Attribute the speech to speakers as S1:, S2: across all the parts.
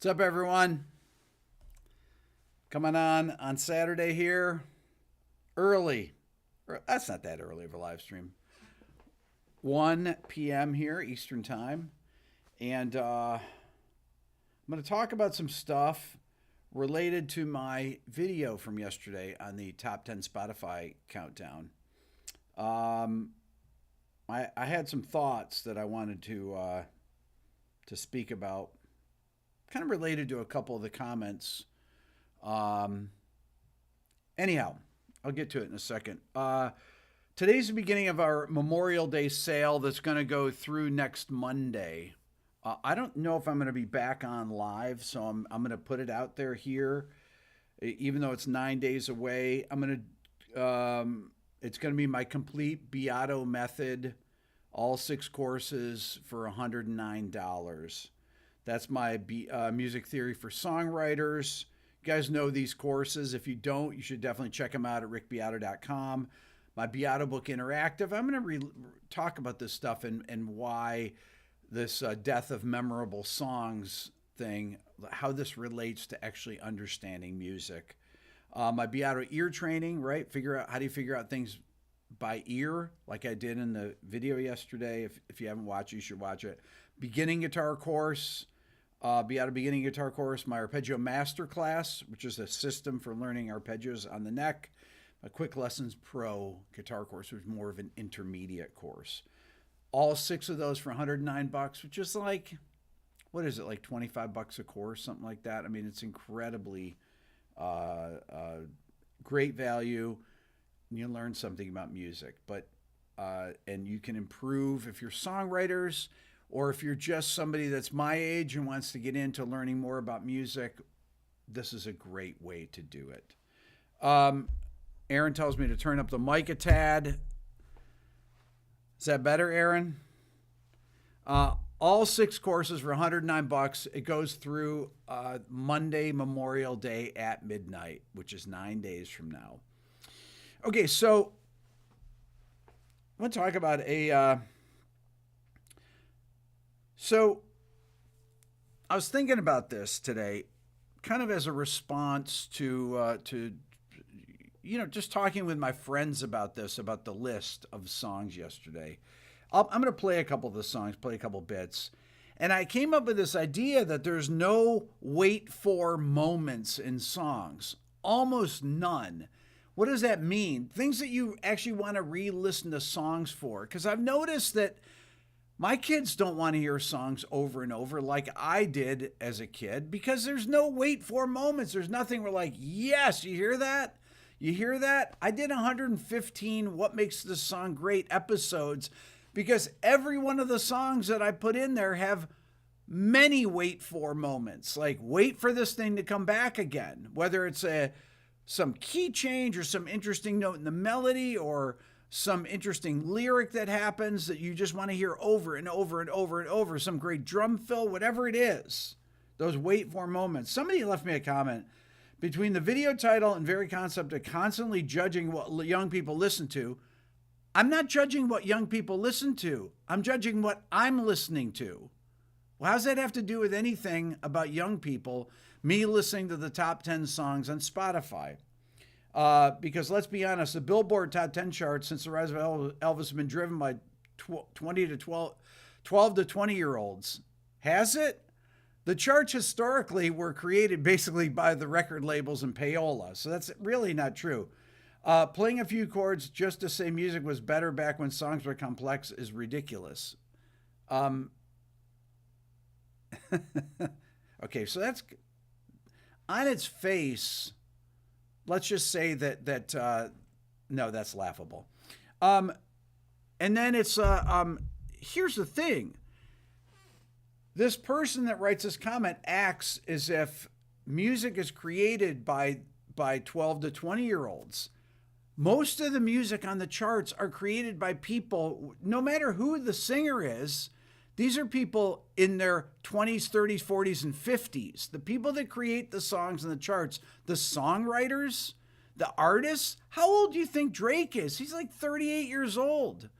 S1: What's up, everyone? Coming on Saturday here, early. That's not that early of a live stream. 1 p.m. here, Eastern Time. And I'm going to talk about some stuff related to my video from yesterday on the top 10 Spotify countdown. I had some thoughts that I wanted to speak about, kind of related to a couple of the comments. Anyhow, I'll get to it in a second. Today's the beginning of our Memorial Day sale that's going to go through next Monday. I don't know if I'm going to be back on live, so I'm going to put it out there here, even though it's 9 days away. It's going to be my complete Beato method, all 6 courses for $109. That's my music theory for songwriters. You guys know these courses. If you don't, you should definitely check them out at rickbeato.com. My Beato book interactive. I'm going to talk about this stuff and why this death of memorable songs thing, how this relates to actually understanding music. My Beato ear training, right? How do you figure out things by ear, like I did in the video yesterday. If you haven't watched it, you should watch it. Beginning guitar course, Beato beginning guitar course, my Arpeggio Masterclass, which is a system for learning arpeggios on the neck. My Quick Lessons Pro guitar course, which is more of an intermediate course. All 6 of those for $109, which is like, what is it, like $25 a course, something like that. I mean, it's incredibly great value. You learn something about music, and you can improve if you're songwriters, or if you're just somebody that's my age and wants to get into learning more about music. This is a great way to do it. Aaron tells me to turn up the mic a tad. Is that better, Aaron? All 6 courses for $109. It goes through Monday, Memorial Day at midnight, which is 9 days from now. Okay, so I want to talk about So I was thinking about this today, kind of as a response to just talking with my friends about this, about the list of songs yesterday. I'm going to play a couple of the songs, play a couple bits. And I came up with this idea that there's no wait for moments in songs, almost none. What does that mean? Things that you actually want to re-listen to songs for. Because I've noticed that my kids don't want to hear songs over and over like I did as a kid, because there's no wait for moments. There's nothing we're like, yes, you hear that? You hear that? I did 115 What Makes This Song Great episodes, because every one of the songs that I put in there have many wait for moments. Like, wait for this thing to come back again, whether it's some key change or some interesting note in the melody or some interesting lyric that happens that you just want to hear over and over and over and over, some great drum fill, whatever it is, those wait for moments. Somebody left me a comment. Between the video title and very concept of constantly judging what young people listen to, I'm not judging what young people listen to. I'm judging what I'm listening to. Well, how does that have to do with anything about young people, me listening to the top 10 songs on Spotify? Because let's be honest, the Billboard top 10 charts since the rise of Elvis have been driven by 12 to 20-year-olds. Has it? The charts historically were created basically by the record labels and payola, so that's really not true. Playing a few chords just to say music was better back when songs were complex is ridiculous. Okay, so that's on its face. Let's just say that no, that's laughable. And then it's here's the thing. This person that writes this comment acts as if music is created by 12 to 20-year-olds. Most of the music on the charts are created by people, no matter who the singer is. These are people in their 20s, 30s, 40s, and 50s. The people that create the songs on the charts, the songwriters, the artists. How old do you think Drake is? He's like 38 years old.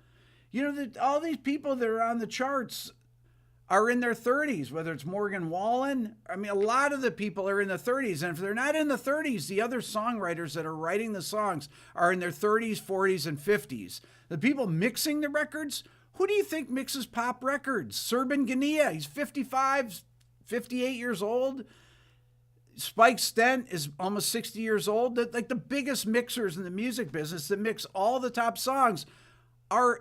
S1: You know, all these people that are on the charts are in their 30s, whether it's Morgan Wallen. I mean, a lot of the people are in the 30s. And if they're not in the 30s, the other songwriters that are writing the songs are in their 30s, 40s, and 50s. The people mixing the records, who do you think mixes pop records? Serban Gania, he's 55, 58 years old. Spike Stent is almost 60 years old. Like the biggest mixers in the music business that mix all the top songs are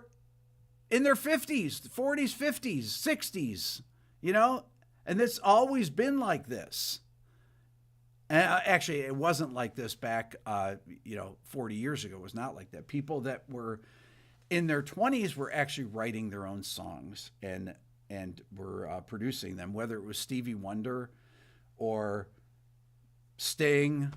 S1: in their 50s, 40s, 50s, 60s, you know? And it's always been like this. And actually, it wasn't like this back, 40 years ago. It was not like that. People that were in their 20s were actually writing their own songs and were producing them, whether it was Stevie Wonder or Sting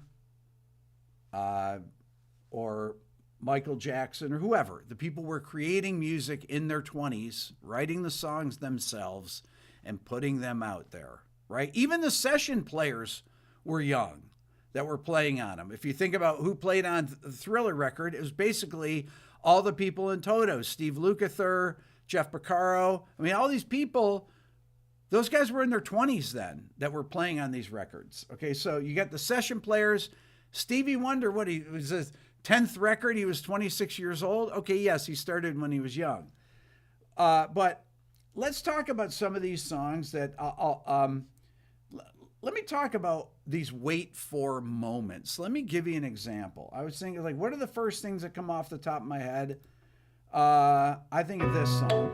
S1: or Michael Jackson or whoever. The people were creating music in their 20s, writing the songs themselves and putting them out there, right? Even the session players were young that were playing on them. If you think about who played on the Thriller record, it was basically all the people in Toto, Steve Lukather, Jeff Porcaro. I mean, all these people, those guys were in their 20s then that were playing on these records. Okay, so you got the session players. Stevie Wonder, what he was his 10th record, he was 26 years old. Okay, yes, he started when he was young. But let's talk about some of these songs that let me talk about these wait for moments. Let me give you an example. I was thinking, like, what are the first things that come off the top of my head? I think of this song.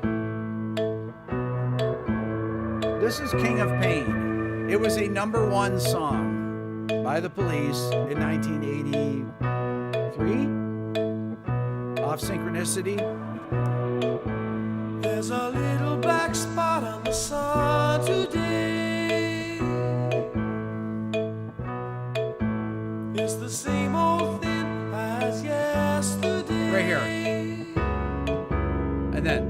S1: This is King of Pain. It was a #1 song by the Police in 1983. Off Synchronicity.
S2: There's a little black spot on the sun today. It's the same old thing as yesterday.
S1: Right here. And then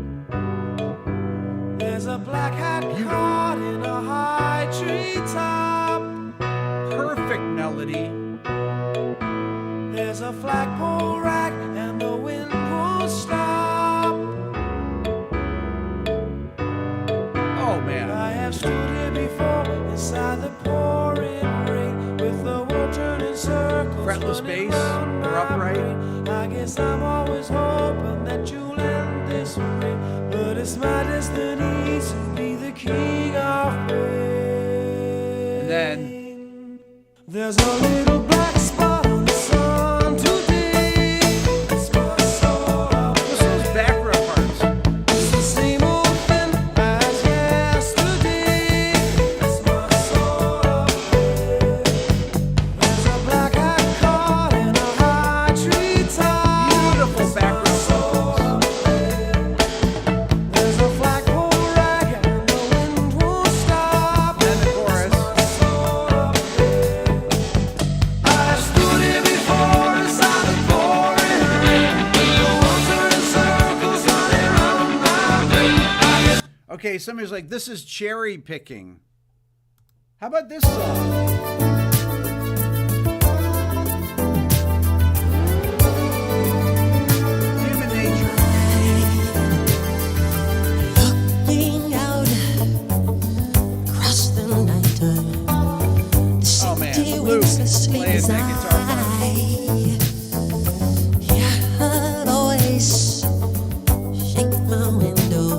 S2: there's a black hat caught in a high tree top.
S1: Perfect melody.
S2: There's a flagpole rack and the wind won't stop.
S1: Oh man.
S2: I have stood here before inside the pouring rain with the world turning circles.
S1: Fretless bass, they're upright.
S2: I guess I'm always hoping that you'll end this way, but it's my destiny to be the king of pain.
S1: And then
S2: there's a little black spot on the sun today. It's my soul.
S1: what's those background parts?
S2: It's the same old thing as yesterday. It's my soul. There's a black hat caught in a high tree top.
S1: Beautiful background vocals.
S2: There's a flagpole rag and the wind won't stop.
S1: And the chorus.
S2: I stood here before inside the pouring rain with the world turning circles running round my brain.
S1: Okay, somebody's like, this is cherry picking. How about this song? Human Nature.
S3: Looking out across the night, the
S1: Oh man,
S3: city
S1: Luke
S3: winks asleep
S1: playing
S3: as
S1: that guitar part.
S3: I hear her voice shake my window,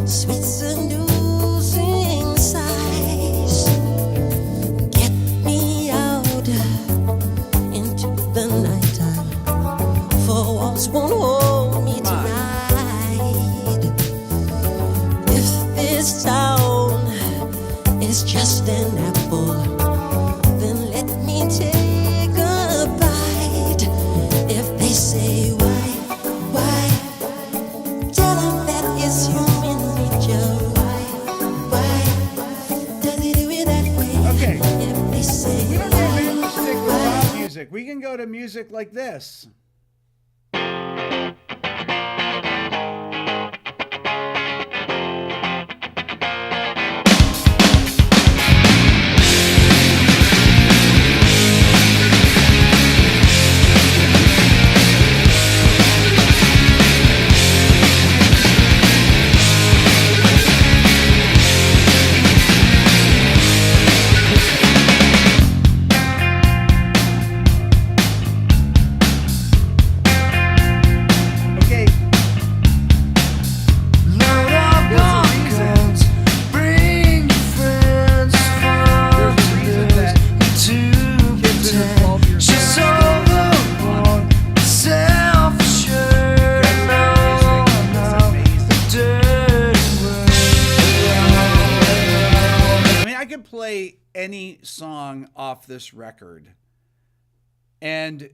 S3: sweet seducing sighs. Get me out into the nighttime, for walls won't hold me
S1: Come on.
S3: tonight. If this town is just an apple, then let me take a bite. If they say why, tell them that it's human nature. Why does it do it that way?
S1: Okay.
S3: If they say
S1: We don't have to stick with pop music. We can go to music like this. play any song off this record, and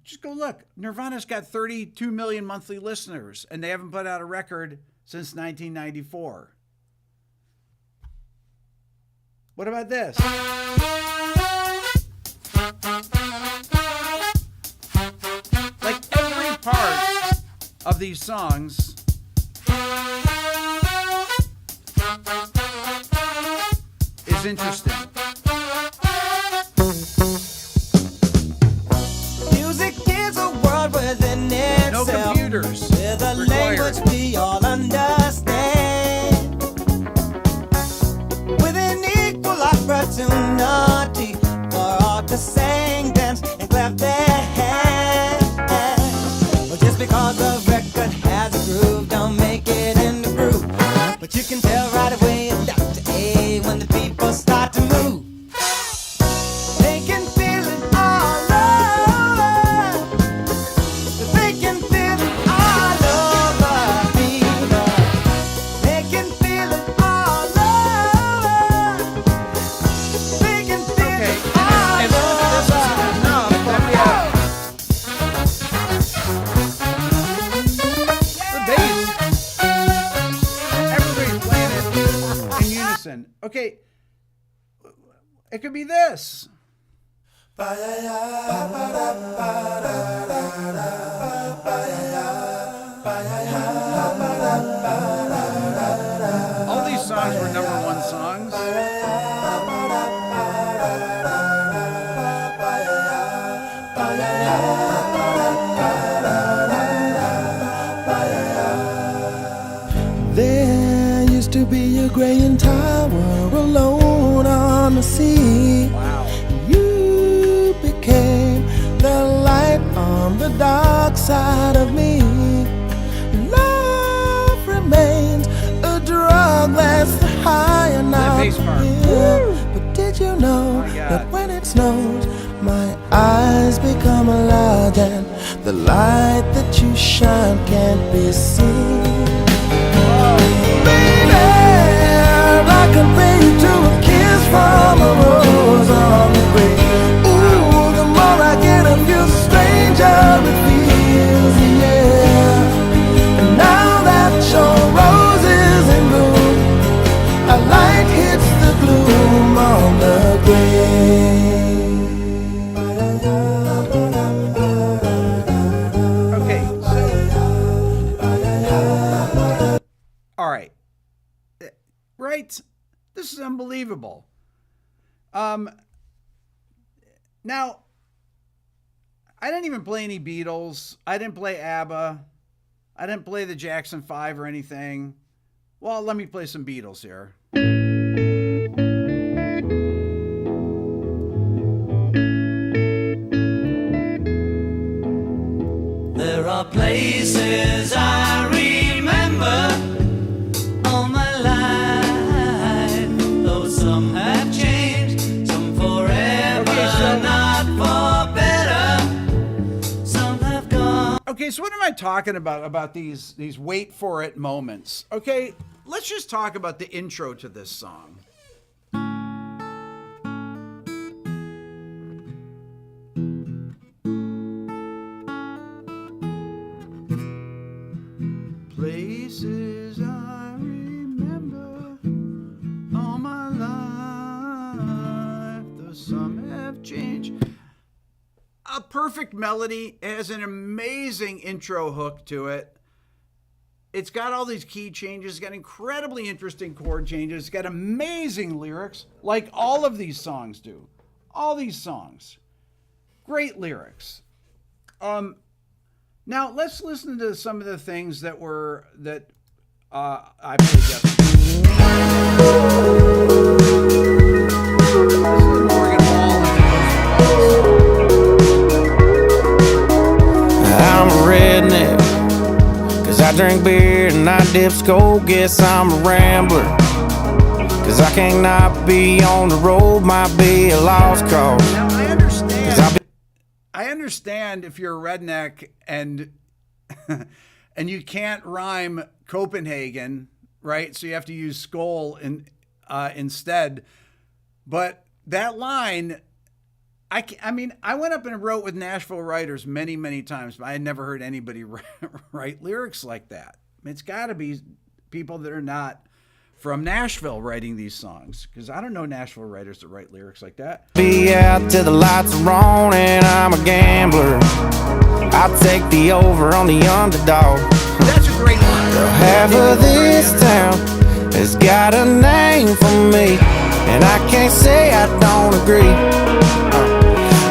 S1: just go look. Nirvana's got 32 million monthly listeners, and they haven't put out a record since 1994. What about this? Like every part of these songs is interesting.
S2: Music is a world within
S1: No
S2: itself.
S1: computers
S2: With a language
S1: required.
S2: we all understand. With an equal opportunity for all to sing, dance, and clap their hands. But just because the record has a groove, don't make it in the groove. But you can tell right away it's Dr. A when the people start to move. They can feel it all over. They can feel it all over people. They can feel it all over. They can feel it all
S1: And this
S2: over.
S1: isn't enough, then we have the bass. Everybody's playing it in unison. Okay, it could be this. All these songs were #1 songs.
S2: There used to be a graying tower alone on the sea.
S1: Wow.
S2: You became the light on the dark side of me. Love remains a drug that's the high now.
S1: bass part.
S2: But did you know
S1: My God.
S2: that when it snows, my eyes become large and the light that you shine can't be seen? Baby, I compare you to a kiss from a rose on the grave. Ooh, the more I get of you, the stranger it feels, yeah. And now that your rose is in bloom, a light hits the gloom on the grave.
S1: Okay, so all right. Right? This is unbelievable. Now, I didn't even play any Beatles. I didn't play ABBA. I didn't play the Jackson 5 or anything. Well, let me play some Beatles here.
S2: There are places I remember all my life, though some have changed, some forever,
S1: Okay, so-
S2: not for better, some have gone.
S1: Okay, so what am I talking about these wait for it moments? Okay, let's just talk about the intro to this song. Places I remember all my life, though some have changed. A perfect melody. It has an amazing intro hook to it. It's got all these key changes. It's got incredibly interesting chord changes. It's got amazing lyrics, like all of these songs do. All these songs. Great lyrics. Now let's listen to some of the things that I played yesterday. This is Morgan Wallen.
S4: I'm a redneck, cause I drink beer and I dip skull. Guess I'm a rambler, cause I can't not be on the road. Might be a lost cause.
S1: Now I understand.
S4: 'Cause I've been
S1: I understand if you're a redneck and and you can't rhyme Copenhagen, right? So you have to use skull instead. But that line, I mean, I went up and wrote with Nashville writers many, many times, but I had never heard anybody write lyrics like that. I mean, it's got to be people that are not from Nashville writing these songs, because I don't know Nashville writers that write lyrics like that.
S4: Be out till the lights are on and I'm a gambler. I'll take the over on the underdog.
S1: That's a great line.
S4: Half of this town has got a name for me, and I can't say I don't agree.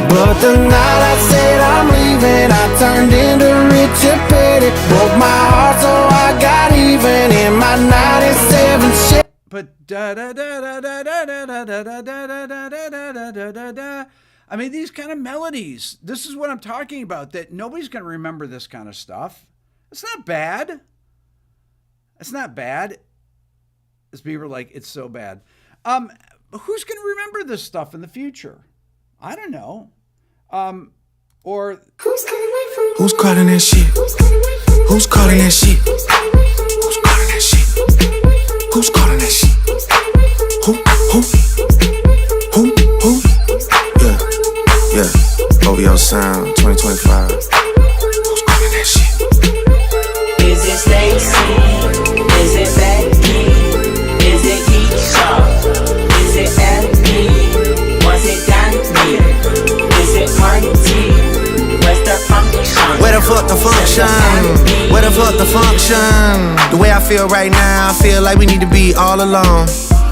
S4: But the night I said I'm leaving, I turned into Richard Petty. Broke my heart so I got even in my 97 shit.
S1: But da da da da da da da da da da da da da da da da. I mean, these kind of melodies. This is what I'm talking about. That nobody's going to remember this kind of stuff. It's not bad. It's not bad. As people are like, it's so bad. Who's going to remember this stuff in the future? I don't know. Or
S3: Who's calling my phone?
S5: Who's calling that shit? Who's calling that shit? Who's calling that shit? Who's calling that shit? Who? Yeah. OVO Sound 2025. Who's calling that shit?
S6: Is it Stacy? Is it Becky? Is it Keisha? Is it Abby? Was it Danny? Is it Marty? Where's the function?
S5: Where the fuck the function? Where the fuck the function? The way I feel right now, I feel like we need to be all alone.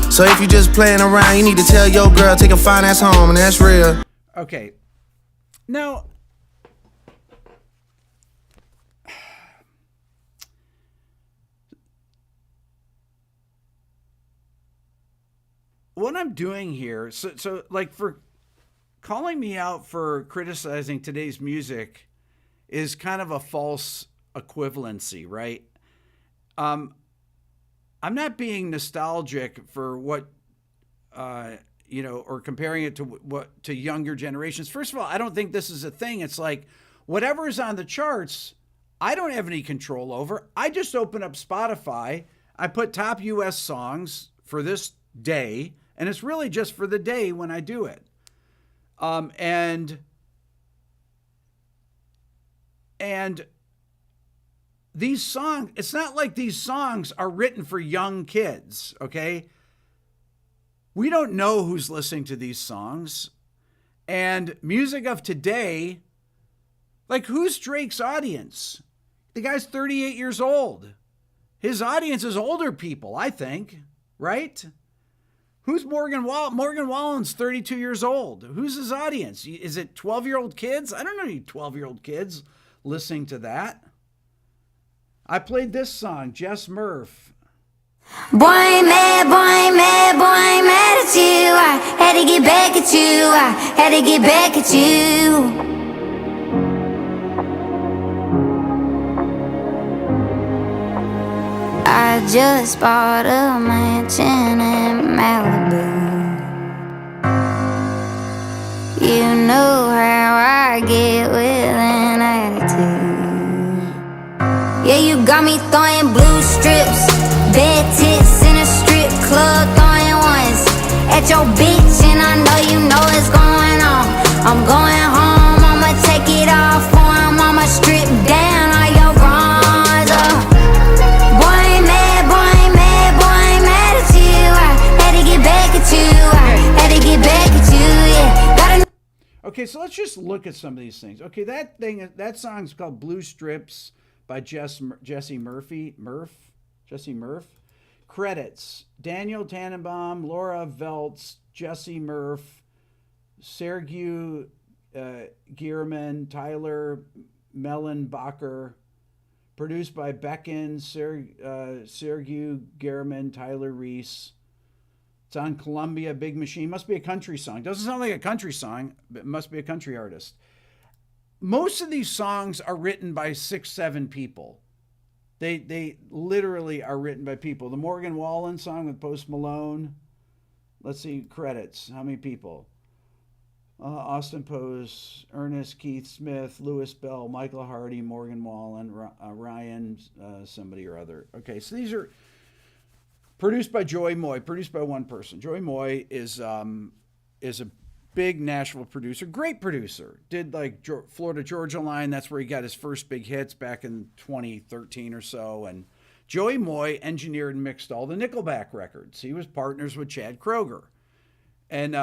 S5: So if you just playing around, you need to tell your girl, take a fine ass home, and that's real.
S1: okay. Now, what I'm doing here, so like, for calling me out for criticizing today's music is kind of a false equivalency, right? I'm not being nostalgic for what, or comparing it to younger generations. First of all, I don't think this is a thing. It's like whatever is on the charts, I don't have any control over. I just open up Spotify. I put top US songs for this day, and it's really just for the day when I do it. And these songs, it's not like these songs are written for young kids, okay? We don't know who's listening to these songs. And music of today, like, who's Drake's audience? The guy's 38 years old. His audience is older people, I think, right? Who's Morgan Wallen? Morgan Wallen's 32 years old. Who's his audience? Is it 12-year-old kids? I don't know any 12-year-old kids listening to that. I played this song, Jess Murph.
S3: Boy, I'm mad, boy, I'm mad, boy, I'm mad at you. I had to get back at you. I had to get back at you. I just bought a mansion in Malibu. You know how I get with an attitude. Yeah, you got me throwing blue strips, bad tits in a strip club, throwing ones at your bitch, and I know you know what's going on. I'm going home, I'ma take it off for him, I'ma strip down all your bronze. Boy, I'm mad, boy, I'm mad, boy, I'm mad at you. I had to get back at you, I had to get back at you, yeah. Gotta.
S1: Okay, so let's just look at some of these things. Okay, that song's called Blue Strips by Jesse Murph. Credits: Daniel Tannenbaum, Laura Veltz, Jesse Murph, Sergio Gierman, Tyler Mellenbacher. Produced by Becken, Sergio Gierman, Tyler Reese. It's on Columbia Big Machine. Must be a country song. Doesn't sound like a country song, but it must be a country artist. Most of these songs are written by 6-7 people. They literally are written by people. The Morgan Wallen song with Post Malone. Let's see, credits. How many people? Austin Post, Ernest Keith Smith, Louis Bell, Michael Hardy, Morgan Wallen, Ryan, somebody or other. Okay, so these are produced by Joy Moy, produced by one person. Joy Moy is a big Nashville producer, great producer. Did like Florida Georgia Line. That's where he got his first big hits back in 2013 or so. And Joey Moy engineered and mixed all the Nickelback records. He was partners with Chad Kroeger, and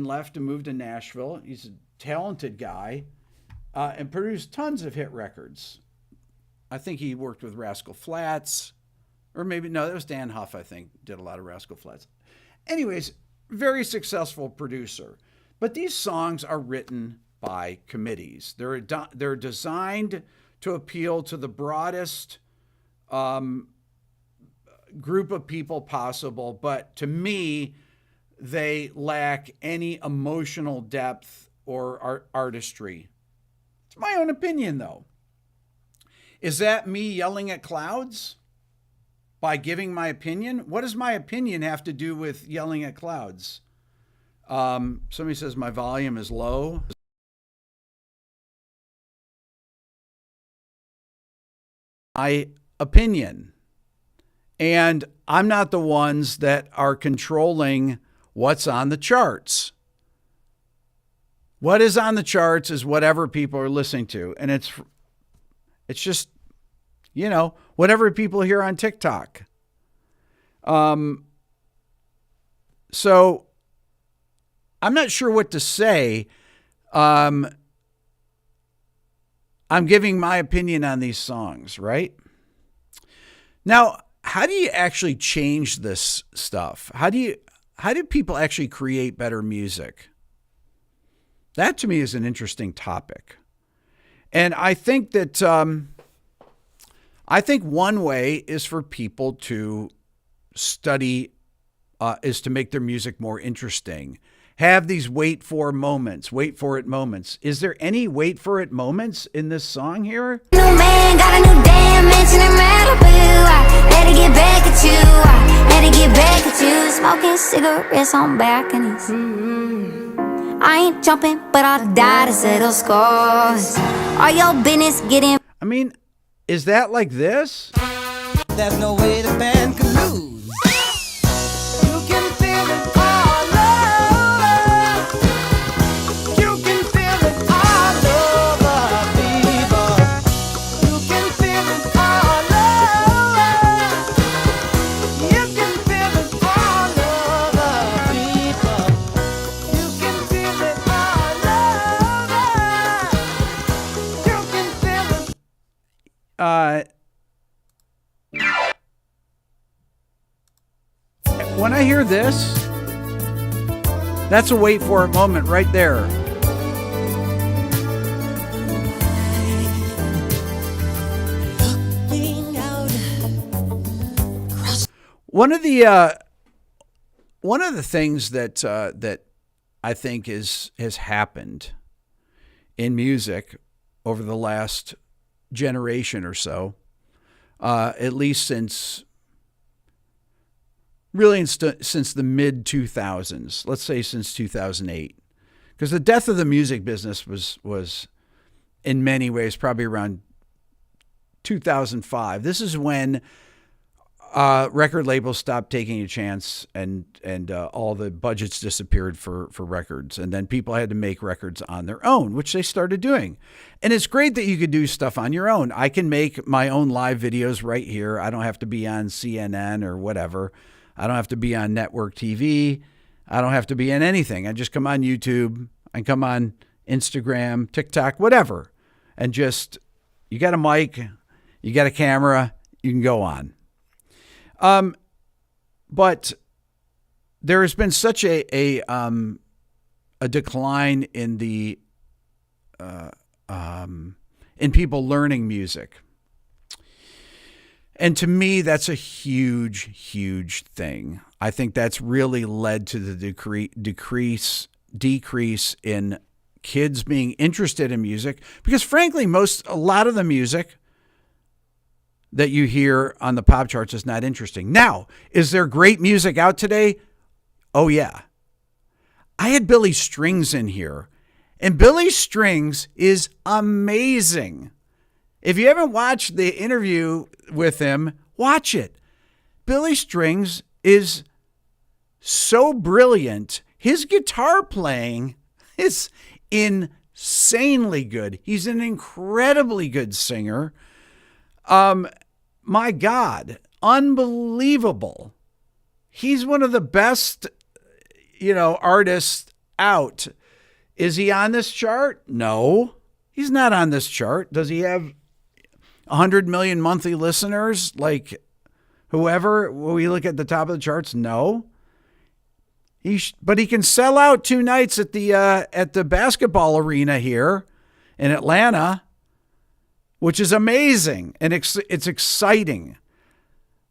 S1: left and moved to Nashville. He's a talented guy, and produced tons of hit records. I think he worked with Rascal Flatts, or maybe no, that was Dan Huff. I think did a lot of Rascal Flatts. Anyways, very successful producer. But these songs are written by committees. They're designed to appeal to the broadest group of people possible. But to me, they lack any emotional depth or artistry. It's my own opinion, though. Is that me yelling at clouds by giving my opinion? What does my opinion have to do with yelling at clouds? Somebody says my volume is low. My opinion. And I'm not the ones that are controlling what's on the charts. What is on the charts is whatever people are listening to. And it's just, whatever people hear on TikTok. So I'm not sure what to say. I'm giving my opinion on these songs, right? Now, how do you actually change this stuff? How do people actually create better music? That to me is an interesting topic. And I think that one way is for people to study, is to make their music more interesting. Have these wait for it moments. Is there any wait for it moments in this song here?
S3: New man got a new damn mansion in Malibu. I had to get back at you. I had to get back at you. Smoking cigarettes on balconies. I ain't jumping, but I'll die to settle scores. All your business getting.
S1: I mean, is that like this?
S2: There's no way the band can lose. You can feel it all over. You can feel it all over, people. You can feel it all over. You can feel it all over, people. You can feel it all over. You can feel it.
S1: When I hear this, that's a wait for it moment right there. One of the things that I think has happened in music over the last generation or so, at least since the mid 2000s, let's say since 2008, because the death of the music business was in many ways probably around 2005. This is when record labels stopped taking a chance, and all the budgets disappeared for records, and then people had to make records on their own, which they started doing. And it's great that you could do stuff on your own. I can make my own live videos right here. I don't have to be on CNN or whatever. I don't have to be on network TV. I don't have to be on anything. I just come on YouTube. I come on Instagram, TikTok, whatever. And just, you got a mic, you got a camera, you can go on. But there has been such a decline in the in people learning music. And to me, that's a huge, huge thing. I think that's really led to the decrease in kids being interested in music, because frankly, a lot of the music that you hear on the pop charts is not interesting. Now, is there great music out today? Oh yeah. I had Billy Strings in here, and Billy Strings is amazing. If you haven't watched the interview with him, watch it. Billy Strings is so brilliant. His guitar playing is insanely good. He's an incredibly good singer. My God, unbelievable. He's one of the best, artists out. Is he on this chart? No, he's not on this chart. Does he have 100 million monthly listeners like whoever? Will we look at the top of the charts? No. But he can sell out 2 nights at the basketball arena here in Atlanta, which is amazing, and it's exciting.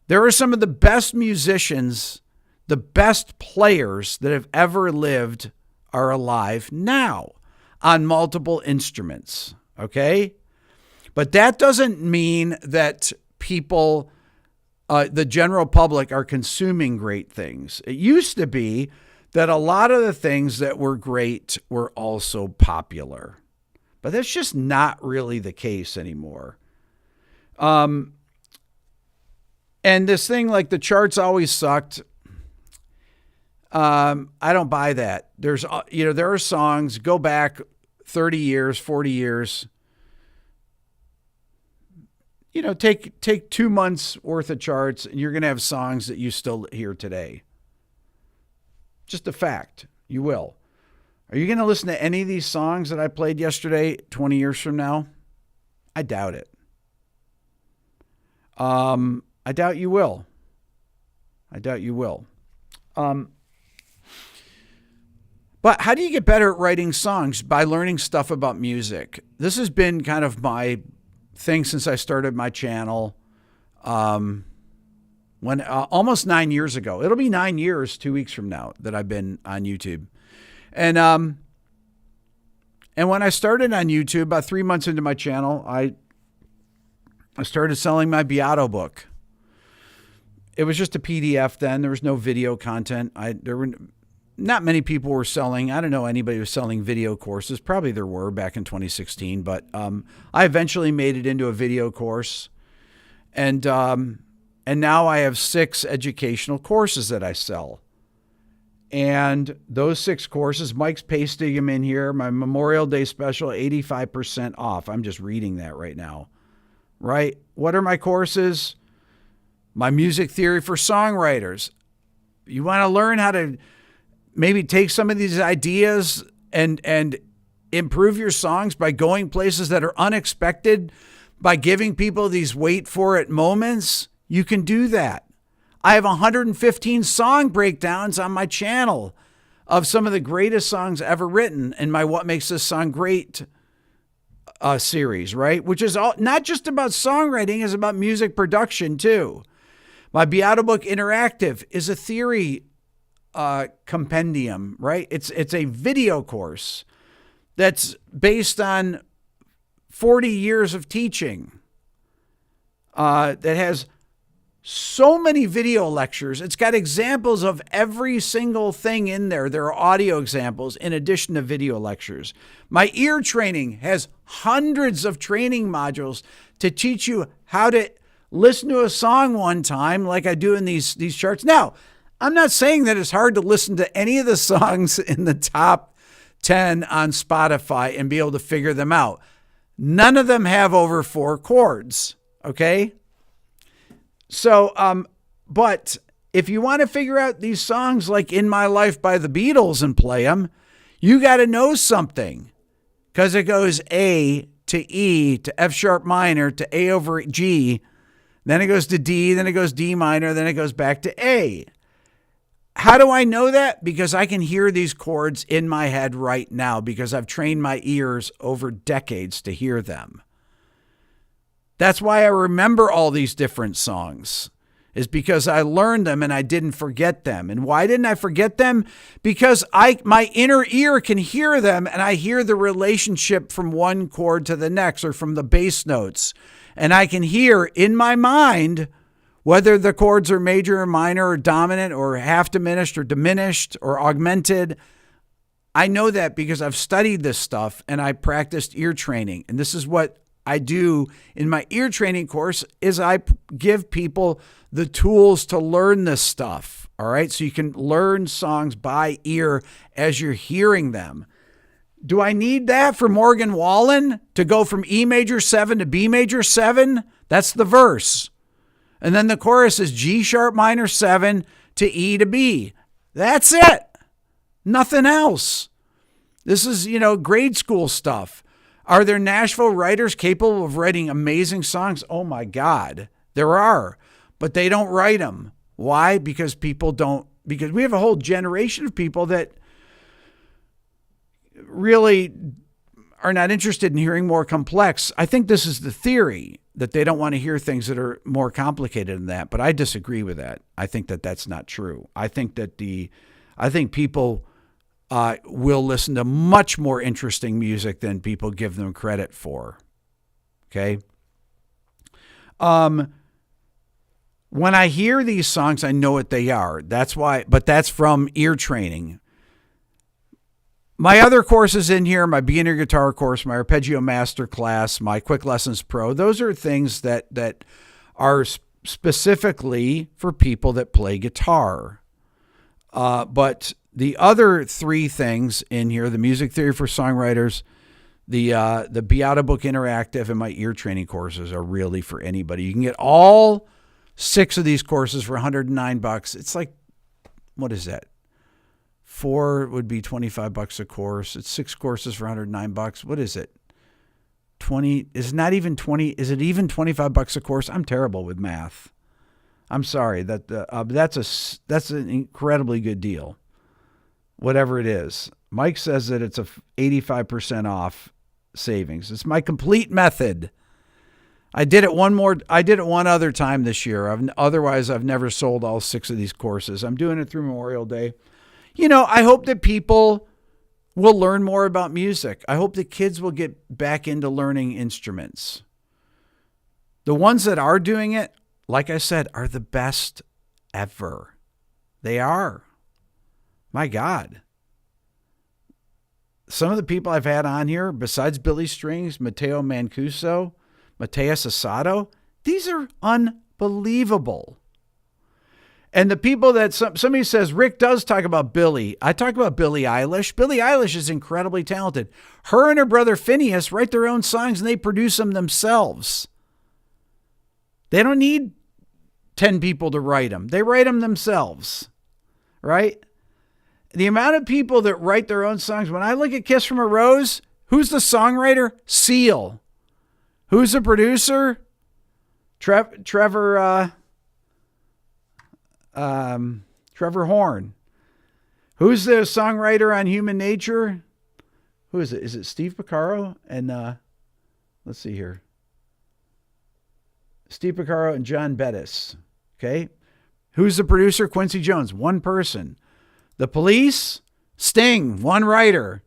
S1: There are some of the best musicians, the best players that have ever lived are alive now on multiple instruments, okay? But that doesn't mean that people, the general public, are consuming great things. It used to be that a lot of the things that were great were also popular. But that's just not really the case anymore. And this thing like the charts always sucked, I don't buy that. There are songs, go back 30 years, 40 years, take 2 months worth of charts and you're going to have songs that you still hear today. Just a fact. You will. Are you going to listen to any of these songs that I played yesterday 20 years from now? I doubt it. I doubt you will. But how do you get better at writing songs? By learning stuff about music. This has been kind of my thing since I started my channel. When almost 9 years ago. It'll be 9 years 2 weeks from now that I've been on YouTube. And when I started on YouTube, about 3 months into my channel, I started selling my Beato book. It was just a PDF then. There was no video content. There were not many people were selling. I don't know anybody who was selling video courses. Probably there were back in 2016, but I eventually made it into a video course. And now I have 6 educational courses that I sell. And those 6 courses, Mike's pasting them in here. My Memorial Day special, 85% off. I'm just reading that right now. Right? What are my courses? My music theory for songwriters. You want to learn how to maybe take some of these ideas and improve your songs by going places that are unexpected, by giving people these wait for it moments. You can do that. I have 115 song breakdowns on my channel of some of the greatest songs ever written in my What Makes This Song Great series, right? Which is all not just about songwriting, it's about music production too. My Beato book Interactive is a theory compendium, right? It's a video course that's based on 40 years of teaching that has so many video lectures. It's got examples of every single thing in there. There are audio examples in addition to video lectures. My ear training has hundreds of training modules to teach you how to listen to a song one time like I do in these charts. Now, I'm not saying that it's hard to listen to any of the songs in the top 10 on Spotify and be able to figure them out. None of them have over 4 chords, okay? So, but if you want to figure out these songs like In My Life by the Beatles and play them, you got to know something, because it goes A to E to F sharp minor to A over G, then it goes to D, then it goes D minor, then it goes back to A. How do I know that? Because I can hear these chords in my head right now because I've trained my ears over decades to hear them. That's why I remember all these different songs, is because I learned them and I didn't forget them. And why didn't I forget them? Because my inner ear can hear them, and I hear the relationship from one chord to the next or from the bass notes. And I can hear in my mind whether the chords are major or minor or dominant or half diminished or augmented. I know that because I've studied this stuff and I practiced ear training. And this is what I do in my ear training course is I give people the tools to learn this stuff. All right. So you can learn songs by ear as you're hearing them. Do I need that for Morgan Wallen to go from E major 7 to B major 7? That's the verse. And then the chorus is G sharp minor 7 to E to B. That's it. Nothing else. This is, grade school stuff. Are there Nashville writers capable of writing amazing songs? Oh my God, there are, but they don't write them. Why? Because because we have a whole generation of people that really are not interested in hearing more complex. I think this is the theory, that they don't want to hear things that are more complicated than that. But I disagree with that. I think that that's not true. I think people will listen to much more interesting music than people give them credit for. Okay. When I hear these songs, I know what they are. That's why, but that's from ear training. My other courses in here, my beginner guitar course, my Arpeggio Masterclass, my Quick Lessons Pro, those are things that are specifically for people that play guitar. But the other three things in here, the Music Theory for Songwriters, the Beato Book Interactive, and my ear training courses are really for anybody. You can get all 6 of these courses for $109. It's like, what is that? 4 would be $25 a course. It's 6 courses for $109. What is it? 20 is not even 20. Is it even $25 a course? I'm terrible with math. I'm sorry. That's an incredibly good deal. Whatever it is. Mike says that it's a 85% off savings. It's my complete method. I did it one other time this year. Otherwise, I've never sold all 6 of these courses. I'm doing it through Memorial Day. I hope that people will learn more about music. I hope that kids will get back into learning instruments. The ones that are doing it, like I said, are the best ever. They are. My God. Some of the people I've had on here, besides Billy Strings, Matteo Mancuso, Mateus Asado, these are unbelievable. And the people that somebody says, Rick does talk about Billy. I talk about Billie Eilish. Billie Eilish is incredibly talented. Her and her brother Phineas write their own songs and they produce them themselves. They don't need 10 people to write them. They write them themselves, right? The amount of people that write their own songs. When I look at Kiss from a Rose, who's the songwriter? Seal. Who's the producer? Trevor Horn. Who's the songwriter on Human Nature? Who is it? Is it Steve Porcaro? And let's see here. Steve Porcaro and John Bettis. Okay. Who's the producer? Quincy Jones. One person. The Police, Sting, one writer.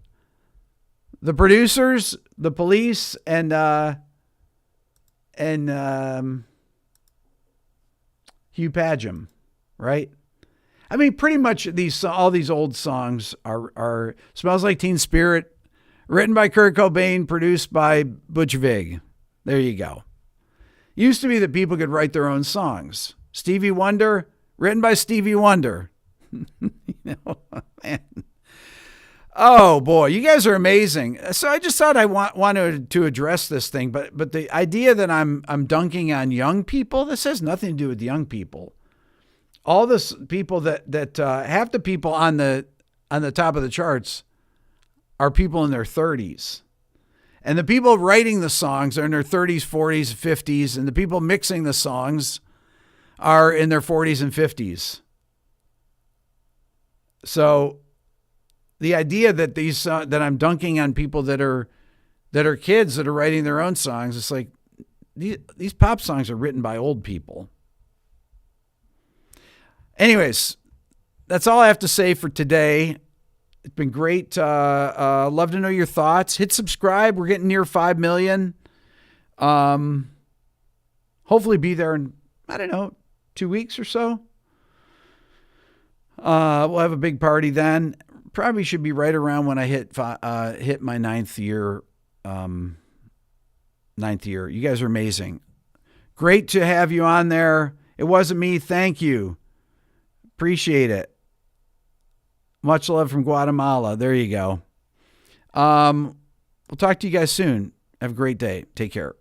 S1: The producers, The Police, and Hugh Padgham, right? I mean, pretty much all these old songs are Smells Like Teen Spirit, written by Kurt Cobain, produced by Butch Vig. There you go. Used to be that people could write their own songs. Stevie Wonder, written by Stevie Wonder. Man. Oh boy, you guys are amazing. So I just thought I wanted to address this thing, but the idea that I'm dunking on young people, this has nothing to do with young people. All this people that half the people on the top of the charts are people in their 30s. And the people writing the songs are in their 30s, 40s, 50s, and the people mixing the songs are in their 40s and 50s. So the idea that that I'm dunking on people that are kids that are writing their own songs, it's like these pop songs are written by old people. Anyways, that's all I have to say for today. It's been great. Love to know your thoughts. Hit subscribe. We're getting near 5 million. Hopefully be there in, 2 weeks or so. We'll have a big party then. Probably should be right around when I hit my 9th year 9th year. You guys are amazing. Great to have you on there. It wasn't me. Thank you. Appreciate it. Much love from Guatemala. There you go. We'll talk to you guys soon. Have a great day. Take care.